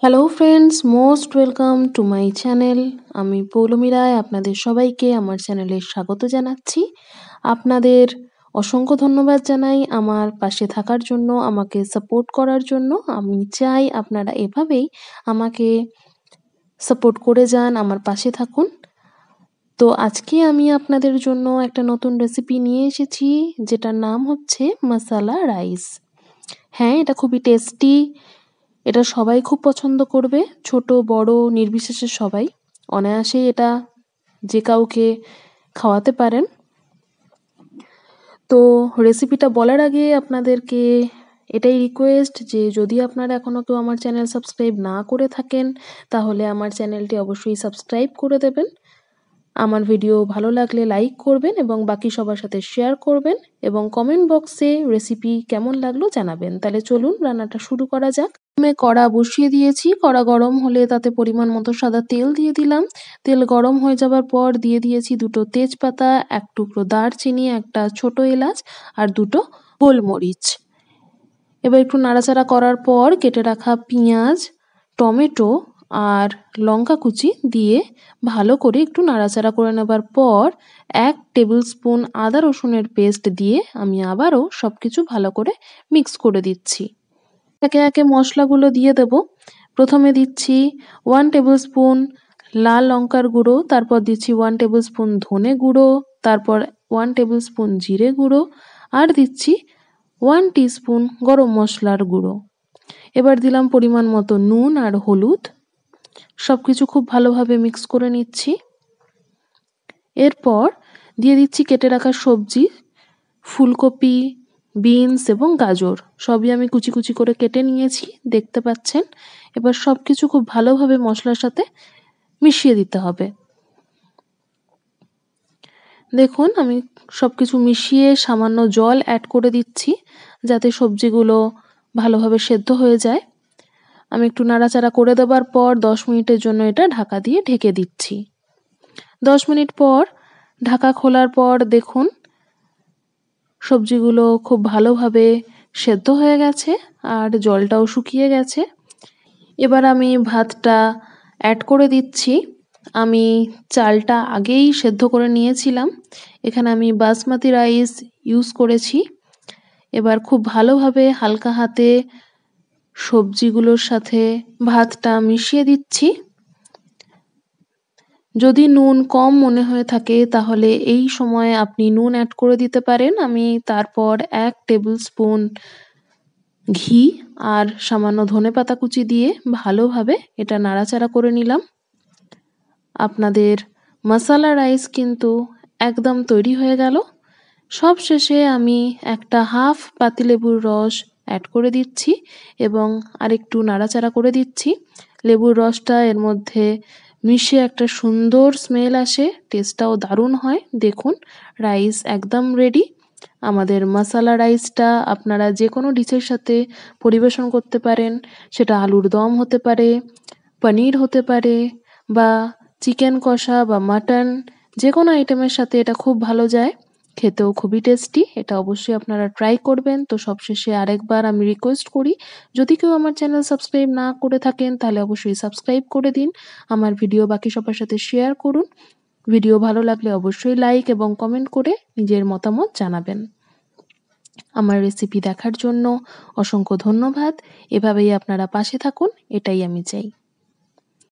Hello friends, most welcome to my channel. আমি পৌলমী রায় আপনাদের সবাইকে আমার চ্যানেলে স্বাগত জানাচ্ছি। আপনাদের অসংখ্য ধন্যবাদ জানাই আমার পাশে থাকার জন্য, আমাকে সাপোর্ট করার জন্য। আমি চাই আপনারা এভাবেই আমাকে সাপোর্ট করে যান, আমার পাশে থাকুন। তো আজকে আমি আপনাদের জন্য একটা নতুন রেসিপি নিয়ে এসেছি, যেটার নাম হচ্ছে মশালা রাইস। হ্যাঁ, এটা খুবই টেস্টি। এটা সবাই খুব পছন্দ করবে, ছোট বড় নির্বিশেষে সবাই অনায়াসেই এটা যে কাউকে খাওয়াতে পারেন। তো রেসিপিটা বলার আগে আপনাদেরকে এটাই রিকোয়েস্ট যে যদি আপনারা এখনও কেউ আমার চ্যানেল সাবস্ক্রাইব না করে থাকেন, তাহলে আমার চ্যানেলটি অবশ্যই সাবস্ক্রাইব করে দেবেন। আমার ভিডিও ভালো লাগলে লাইক করবেন এবং বাকি সবার সাথে শেয়ার করবেন এবং কমেন্ট বক্সে রেসিপি কেমন লাগলো জানাবেন। তাহলে চলুন রান্নাটা শুরু করা যাক। আমি কড়া বসিয়ে দিয়েছি, কড়া গরম হলে তাতে পরিমাণ মতো সাদা তেল দিয়ে দিলাম। তেল গরম হয়ে যাবার পর দিয়ে দিয়েছি 2টো তেজপাতা, 1 টুকরো দারচিনি, একটা ছোট এলাচ আর 2টো গোলমরিচ। এবার একটু নাড়াচাড়া করার পর কেটে রাখা পেঁয়াজ, টমেটো আর লঙ্কা কুচি দিয়ে ভালো করে একটু নাড়াচাড়া করে নেবার পর 1 টেবিল স্পুন আদা রসুনের পেস্ট দিয়ে আমি আবারও সবকিছু ভালো করে মিক্স করে দিচ্ছি। একে একে মশলাগুলো দিয়ে দেব। প্রথমে দিচ্ছি 1 টেবিল স্পুন লাল লঙ্কার গুঁড়ো, তারপর দিচ্ছি 1 টেবিল স্পুন ধনে গুঁড়ো, তারপর 1 টেবিল স্পুন জিরে গুঁড়ো আর দিচ্ছি 1 টিস্পুন গরম মশলার গুঁড়ো। এবার দিলাম পরিমাণ মতো নুন আর হলুদ। সবকিছু খুব ভালোভাবে মিক্স করে নিচ্ছি। এরপর দিয়ে দিচ্ছি কেটে রাখা সবজি, ফুলকপি, বিনস এবং গাজর সবই আমি কুচি কুচি করে কেটে নিয়েছি, দেখতে পাচ্ছেন। এবার সবকিছু খুব ভালোভাবে মশলার সাথে মিশিয়ে দিতে হবে। দেখুন আমি সবকিছু মিশিয়ে সামান্য জল অ্যাড করে দিচ্ছি, যাতে সবজিগুলো ভালোভাবে সেদ্ধ হয়ে যায়। আমি একটু নাড়াচাড়া করে দেবার পর 10 মিনিটের জন্য এটা ঢাকা দিয়ে ঢেকে দিচ্ছি। 10 মিনিট পর ঢাকা খোলার পর দেখুন সবজিগুলো খুব ভালোভাবে সেদ্ধ হয়ে গেছে আর জলটাও শুকিয়ে গেছে। এবার আমি ভাতটা অ্যাড করে দিচ্ছি। আমি চালটা আগেই সেদ্ধ করে নিয়েছিলাম। এখানে আমি বাসমতি রাইস ইউজ করেছি। এবার খুব ভালোভাবে হালকা হাতে সবজিগুলোর সাথে ভাতটা মিশিয়ে দিচ্ছি। যদি নুন কম মনে হয়ে থাকে তাহলে এই সময়ে আপনি নুন অ্যাড করে দিতে পারেন। আমি তারপর 1 টেবিল স্পুন ঘি আর সামান্য ধনেপাতা কুচি দিয়ে ভালোভাবে এটা নাড়াচাড়া করে নিলাম। আপনাদের মশালা রাইস কিন্তু একদম তৈরি হয়ে গেল। সবশেষে আমি একটা হাফ পাতিলেবুর রস অ্যাড করে দিচ্ছি এবং আরেকটু নাড়াচাড়া করে দিচ্ছি। লেবুর রসটা এর মধ্যে মিশে একটা সুন্দর স্মেল আসে, টেস্টটাও দারুণ হয়। দেখুন রাইস একদম রেডি। আমাদের মশালা রাইসটা আপনারা যে কোনো ডিশের সাথে পরিবেশন করতে পারেন। সেটা আলুর দম হতে পারে, পনির হতে পারে বা চিকেন কষা বা মাটন, যে কোনো আইটেমের সাথে এটা খুব ভালো যায়। খেতেও খুবই টেস্টি। এটা অবশ্যই আপনারা ট্রাই করবেন। তো সবশেষে আরেকবার আমি রিকোয়েস্ট করি, যদি কেউ আমার চ্যানেল সাবস্ক্রাইব না করে থাকেন তাহলে অবশ্যই সাবস্ক্রাইব করে দিন। আমার ভিডিও বাকি সবার সাথে শেয়ার করুন। ভিডিও ভালো লাগলে অবশ্যই লাইক এবং কমেন্ট করে নিজের মতামত জানাবেন। আমার রেসিপি দেখার জন্য অসংখ্য ধন্যবাদ। এভাবেই আপনারা পাশে থাকুন, এটাই আমি চাই।